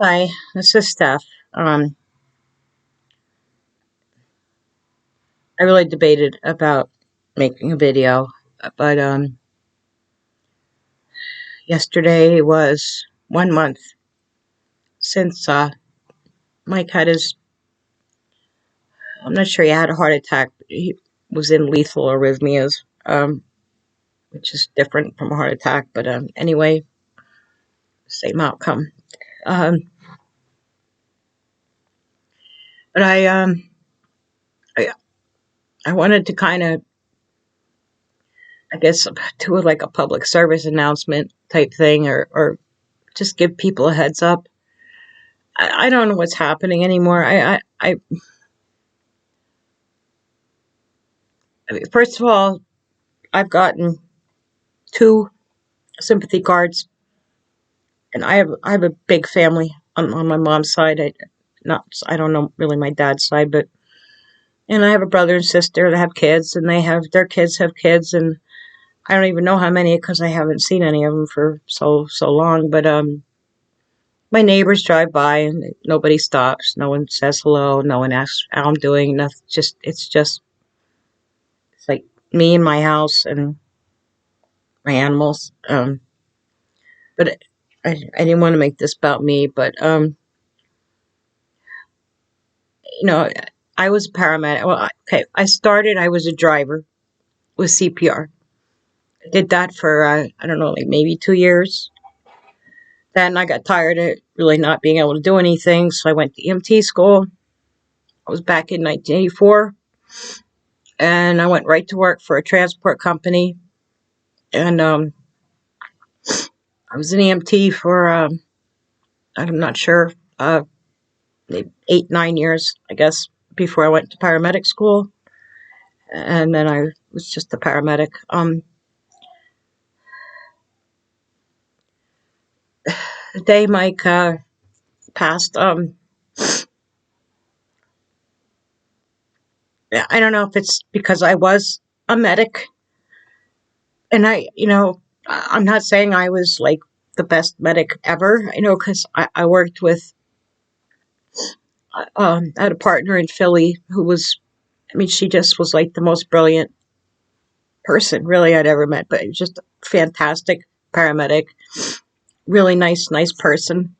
Hi, this is Steph. I really debated about making a video, but yesterday was 1 month since Mike had his. I'm not sure he had a heart attack. But he was in lethal arrhythmias, which is different from a heart attack. But anyway, same outcome. Um, but I, I wanted to kind of, I guess, do like a public service announcement type thing, or just give people a heads up. I don't know what's happening anymore. I mean, first of all, I've gotten two sympathy cards, and I have a big family on my mom's side. I don't know really my dad's side, but and I have a brother and sister that have kids, and they have their kids have kids, and I don't even know how many because I haven't seen any of them for so long. But my neighbors drive by, and nobody stops. No one says hello. No one asks how I'm doing. Nothing. It's like me and my house and my animals. But I didn't want to make this about me, but you know, I was a paramedic. Well, okay, I was a driver with CPR. I did that for I don't know, like maybe 2 years. Then I got tired of really not being able to do anything, so I went to EMT school. I was back in 1984, and I went right to work for a transport company. And I was an EMT for I'm not sure, maybe 8, 9 years, I guess, before I went to paramedic school. And then I was just a paramedic. The day Mike passed, I don't know if it's because I was a medic, and I'm not saying I was like the best medic ever, because I worked with, I had a partner in Philly who was, I mean, she just was like the most brilliant person really I'd ever met, but it was just a fantastic paramedic, really nice person.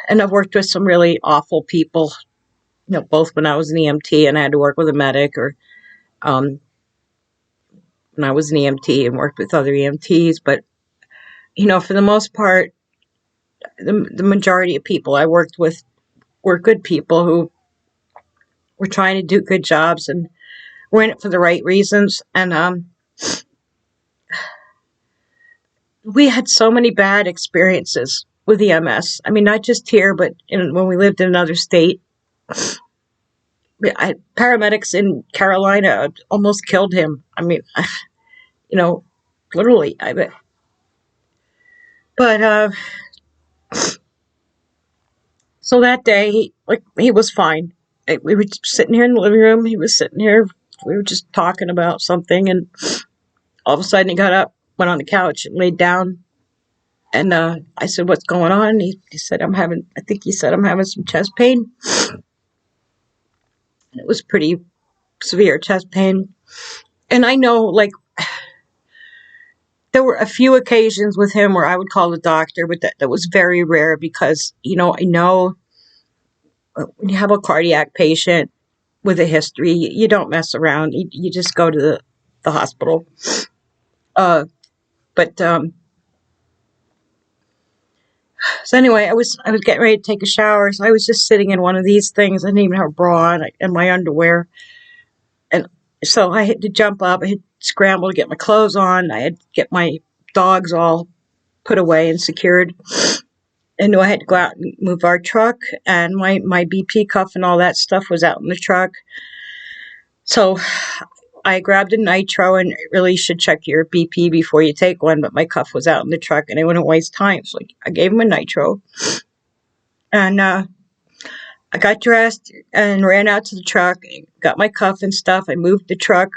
And I've worked with some really awful people, both when I was an EMT and I had to work with a medic, or um, when I was an EMT and worked with other EMTs. But, for the most part, the majority of people I worked with were good people who were trying to do good jobs and were in it for the right reasons. And we had so many bad experiences with EMS. I mean, not just here, but when we lived in another state. Paramedics in Carolina almost killed him. I mean, you know, literally. But so that day, he was fine. We were sitting here in the living room. He was sitting here. We were just talking about something, and all of a sudden he got up, went on the couch, and laid down. And I said, "What's going on?" He said, "I'm having." I think he said, "I'm having some chest pain." And it was pretty severe chest pain. And I know, like, there were a few occasions with him where I would call the doctor, but that was very rare because, I know when you have a cardiac patient with a history, you don't mess around. You just go to the hospital. But so anyway, I was getting ready to take a shower, so I was just sitting in one of these things. I didn't even have a bra on and my underwear, and so I had to jump up. I had to scramble to get my clothes on. I had to get my dogs all put away and secured. And I had to go out and move our truck, and my BP cuff and all that stuff was out in the truck. So I grabbed a nitro, and it really should check your BP before you take one, but my cuff was out in the truck, and I wouldn't waste time. So I gave him a nitro, and I got dressed and ran out to the truck, got my cuff and stuff. I moved the truck,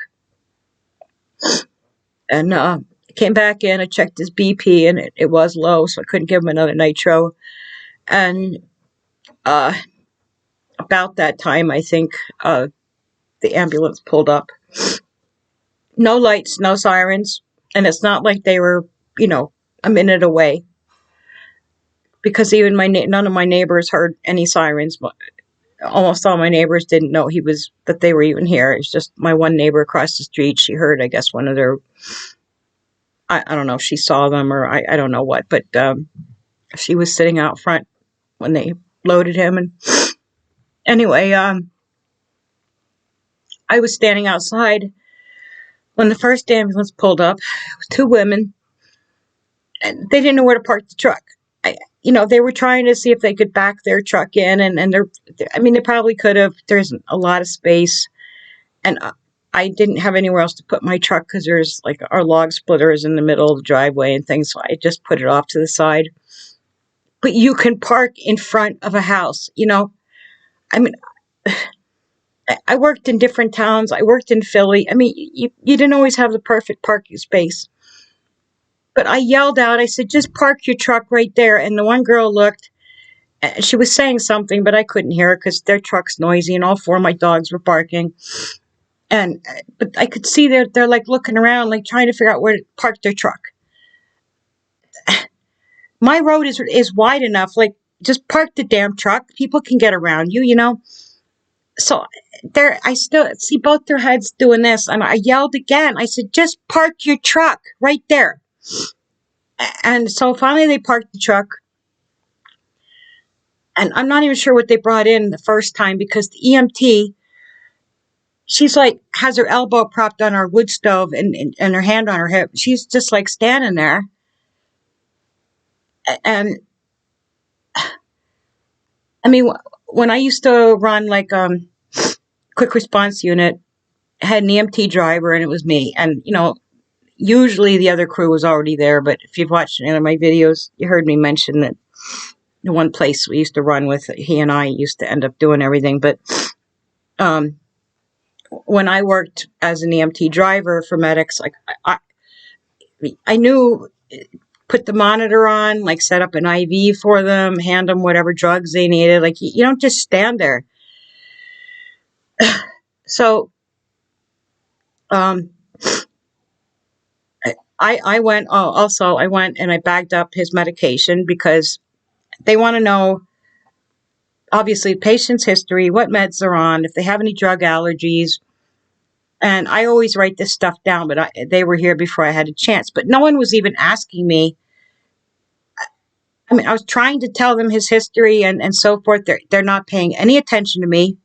and came back in. I checked his BP, and it was low, so I couldn't give him another nitro. And about that time, I think the ambulance pulled up. No lights, no sirens, and it's not like they were, a minute away. Because even none of my neighbors heard any sirens. Almost all my neighbors didn't know that they were even here. It's just my one neighbor across the street. She heard, I guess, one of their. I don't know if she saw them or I don't know what, but she was sitting out front when they loaded him. And anyway, I was standing outside when the first ambulance pulled up. It was two women, and they didn't know where to park the truck. They were trying to see if they could back their truck in, and they probably could have. There's a lot of space, and I didn't have anywhere else to put my truck because there's like our log splitters in the middle of the driveway and things, so I just put it off to the side. But you can park in front of a house, I mean, I worked in different towns. I worked in Philly. You didn't always have the perfect parking space. But I yelled out, I said, just park your truck right there. And the one girl looked, she was saying something, but I couldn't hear her because their truck's noisy and all four of my dogs were barking. But I could see they're like looking around, like trying to figure out where to park their truck. My road is wide enough, like just park the damn truck. People can get around you, So I still see both their heads doing this, and I yelled again. I said, just park your truck right there. And so finally they parked the truck. And I'm not even sure what they brought in the first time because the EMT, she's like, has her elbow propped on our wood stove and her hand on her hip. She's just like standing there. And when I used to run like quick response unit, I had an EMT driver and it was me. And, usually the other crew was already there. But if you've watched any of my videos, you heard me mention that the one place we used to run with, he and I used to end up doing everything. But when I worked as an EMT driver for medics, like I knew, put the monitor on, like set up an IV for them, hand them whatever drugs they needed. Like you don't just stand there. So, I went. Also, I went and I bagged up his medication because they want to know, obviously, patient's history, what meds they're on, if they have any drug allergies. And I always write this stuff down, but they were here before I had a chance. But no one was even asking me. I was trying to tell them his history and so forth. They're not paying any attention to me.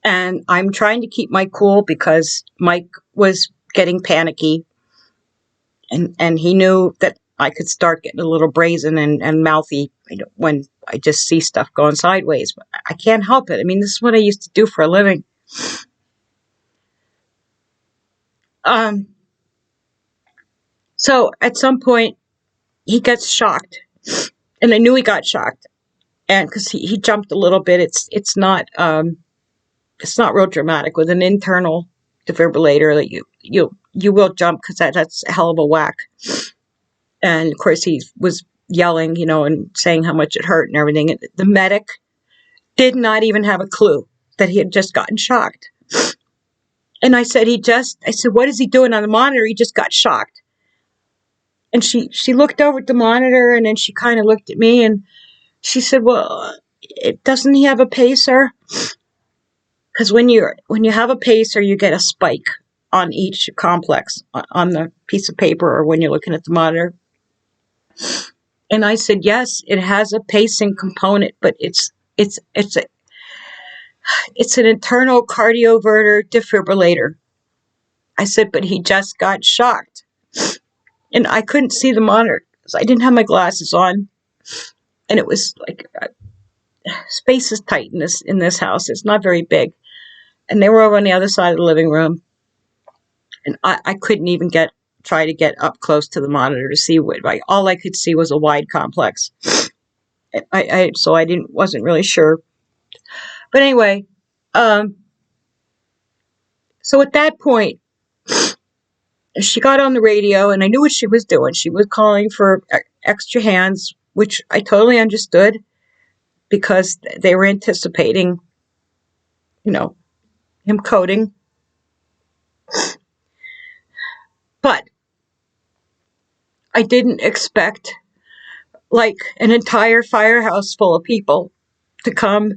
And I'm trying to keep my cool because Mike was getting panicky. And he knew that I could start getting a little brazen and mouthy when I just see stuff going sideways. But I can't help it. This is what I used to do for a living. So at some point, he gets shocked. And I knew he got shocked. And because he jumped a little bit, it's not real dramatic. With an internal defibrillator, that you will jump because that's a hell of a whack. And of course he was yelling, and saying how much it hurt and everything. And the medic did not even have a clue that he had just gotten shocked. And I said, what is he doing on the monitor? He just got shocked. And she looked over at the monitor and then she kind of looked at me and she said, well, doesn't he have a pacer? Because when you have a pacer, you get a spike on each complex on the piece of paper or when you're looking at the monitor. And I said, yes, it has a pacing component, but it's an internal cardioverter defibrillator. I said, but he just got shocked. And I couldn't see the monitor because I didn't have my glasses on. And it was like, space is tight in this house. It's not very big. And they were over on the other side of the living room. And I couldn't even try to get up close to the monitor to see what. All I could see was a wide complex. So I wasn't really sure. But anyway, so at that point, she got on the radio, and I knew what she was doing. She was calling for extra hands which I totally understood because they were anticipating, him coding. But I didn't expect like an entire firehouse full of people to come.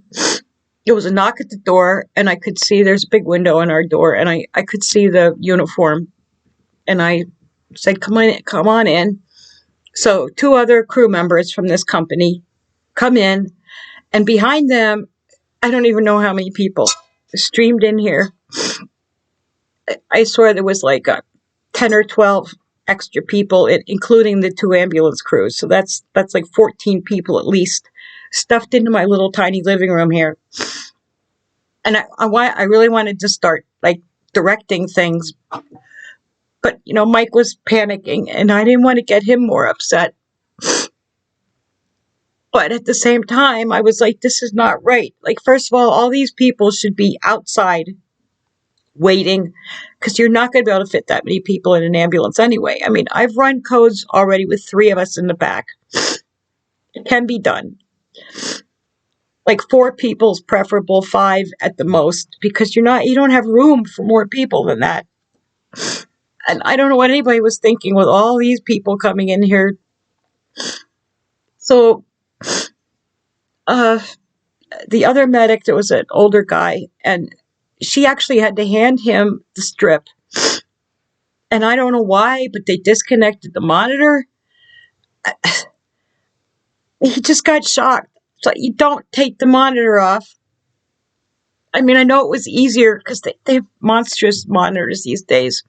It was a knock at the door, and I could see there's a big window in our door, and I could see the uniform. And I said, come on in. So 2 other crew members from this company come in, and behind them, I don't even know how many people streamed in here. I swear there was like 10 or 12 extra people, including the 2 ambulance crews. So that's like 14 people at least stuffed into my little tiny living room here. And I really wanted to start like directing things. But, Mike was panicking, and I didn't want to get him more upset. But at the same time, I was like, this is not right. Like, first of all these people should be outside waiting, because you're not going to be able to fit that many people in an ambulance anyway. I mean, I've run codes already with 3 of us in the back. It can be done. Like 4 people is preferable, 5 at the most, because you don't have room for more people than that. And I don't know what anybody was thinking with all these people coming in here. So, the other medic, there was an older guy, and she actually had to hand him the strip. And I don't know why, but they disconnected the monitor. He just got shocked. So you don't take the monitor off. I mean, I know it was easier because they have monstrous monitors these days.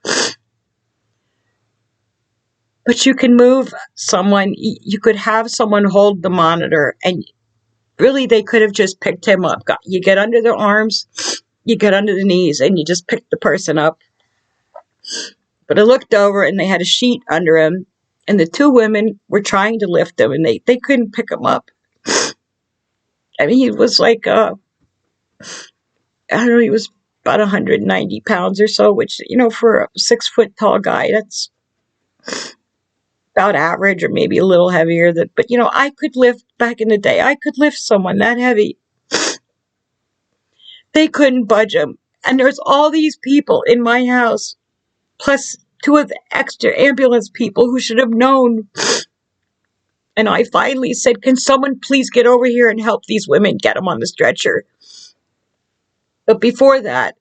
But you can move someone. You could have someone hold the monitor, and really they could have just picked him up. You get under their arms, you get under the knees, and you just pick the person up. But I looked over, and they had a sheet under him, and the 2 women were trying to lift him, and they couldn't pick him up. I mean, he was like, I don't know, he was about 190 pounds or so, which, for a 6-foot tall guy, that's about average or maybe a little heavier. But, I could lift, back in the day, I could lift someone that heavy. They couldn't budge him. And there's all these people in my house, plus 2 of the extra ambulance people who should have known. And I finally said, can someone please get over here and help these women get them on the stretcher? But before that,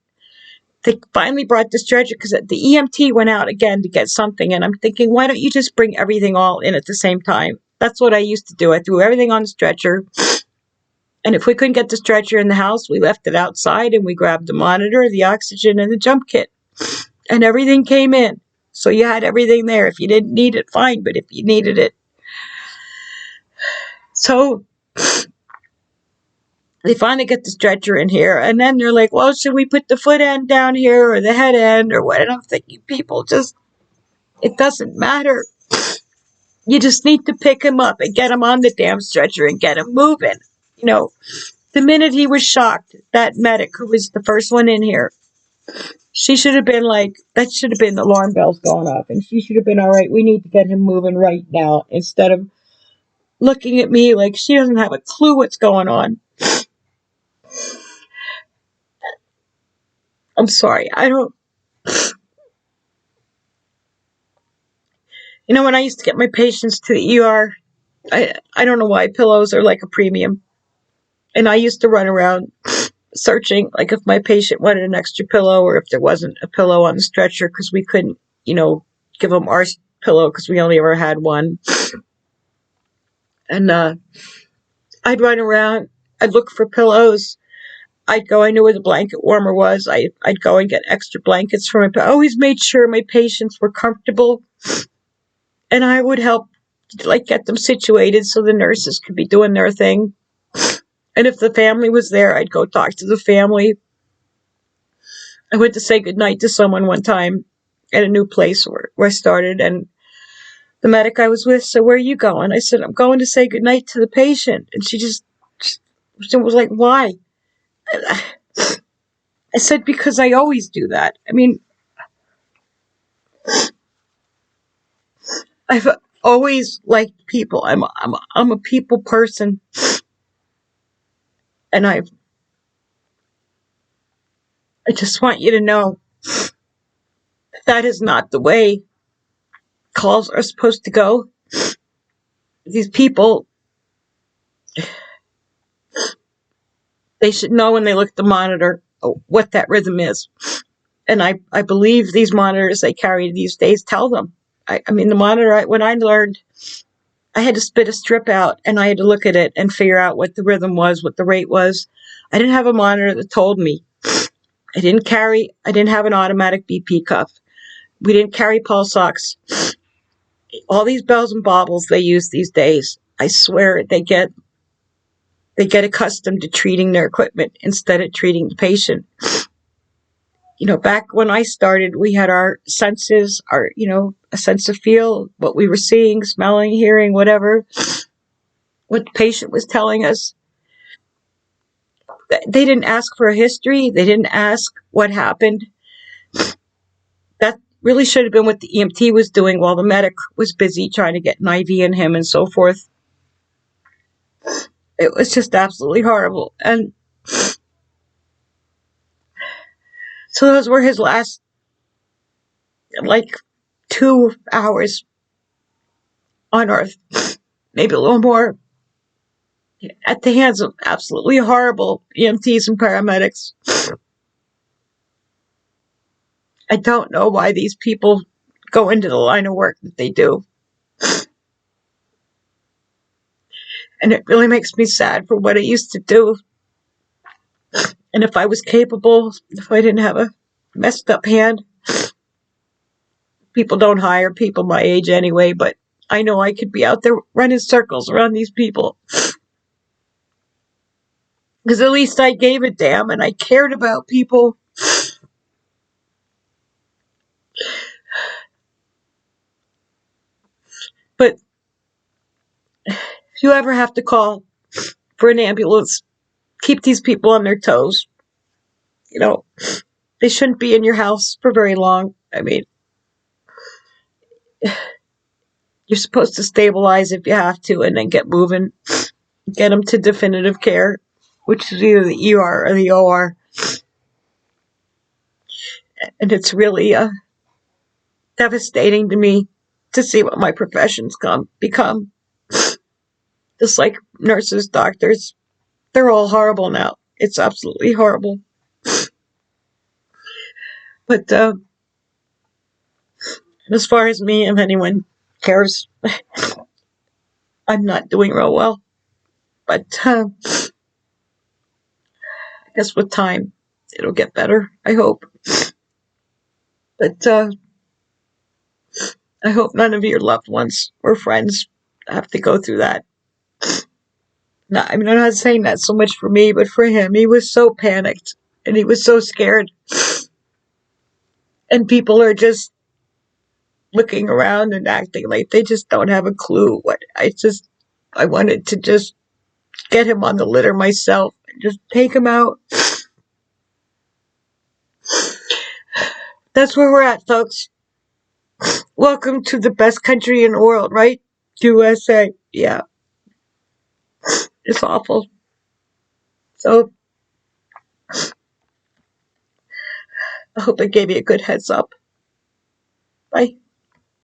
they finally brought the stretcher because the EMT went out again to get something. And I'm thinking, why don't you just bring everything all in at the same time? That's what I used to do. I threw everything on the stretcher. And if we couldn't get the stretcher in the house, we left it outside and we grabbed the monitor, the oxygen, and the jump kit. And everything came in. So you had everything there. If you didn't need it, fine. But if you needed it. So they finally get the stretcher in here. And then they're like, well, should we put the foot end down here or the head end or what? And I'm thinking, people just, it doesn't matter. You just need to pick him up and get him on the damn stretcher and get him moving. The minute he was shocked, that medic who was the first one in here, she should have been like, that should have been the alarm bells going off. And she should have been, all right, we need to get him moving right now, instead of looking at me like she doesn't have a clue what's going on. I'm sorry. I don't. When I used to get my patients to the ER, I don't know why pillows are like a premium. And I used to run around searching, like if my patient wanted an extra pillow or if there wasn't a pillow on the stretcher, because we couldn't, give them our pillow because we only ever had one. And I'd run around. I'd look for pillows. I'd go, I knew where the blanket warmer was. I'd go and get extra blankets for I always made sure my patients were comfortable. And I would help, like, get them situated so the nurses could be doing their thing. And if the family was there, I'd go talk to the family. I went to say goodnight to someone one time at a new place where I started. And the medic I was with said, where are you going? I said, I'm going to say goodnight to the patient. And she was like, why? I said, because I always do that. I mean, I've always liked people. I'm a people person, and I just want you to know that is not the way calls are supposed to go. These people, they should know when they look at the monitor what that rhythm is. And I believe these monitors they carry these days tell them. I mean, the monitor, when I learned, I had to spit a strip out and I had to look at it and figure out what the rhythm was, what the rate was. I didn't have a monitor that told me. I didn't have an automatic BP cuff. We didn't carry pulse ox. All these bells and baubles they use these days, I swear they get accustomed to treating their equipment instead of treating the patient. You know, back when I started, we had our senses, a sense of feel, what we were seeing, smelling, hearing, whatever, what the patient was telling us. They didn't ask for a history. They didn't ask what happened. That really should have been what the EMT was doing while the medic was busy trying to get an IV in him and so forth. It was just absolutely horrible. And so those were his last, 2 hours on Earth, maybe a little more, at the hands of absolutely horrible EMTs and paramedics. I don't know why these people go into the line of work that they do. And it really makes me sad for what I used to do. And if I was capable, if I didn't have a messed up hand, people don't hire people my age anyway, but I know I could be out there running circles around these people. Because at least I gave a damn and I cared about people. But if you ever have to call for an ambulance, keep these people on their toes. You know, they shouldn't be in your house for very long. I mean, you're supposed to stabilize if you have to and then get moving. Get them to definitive care, which is either the ER or the OR. And it's really devastating to me to see what my profession's become. Just like nurses, doctors, they're all horrible now. It's absolutely horrible. But as far as me, if anyone cares, I'm not doing real well. But I guess with time, it'll get better, I hope. But I hope none of your loved ones or friends have to go through that. No, I mean, I'm not saying that so much for me, but for him. He was so panicked and he was so scared. And people are just looking around and acting like they just don't have a clue. I wanted to just get him on the litter myself and just take him out. That's where we're at, folks. Welcome to the best country in the world, right? USA. Yeah. It's awful. So, I hope I gave you a good heads up. Bye.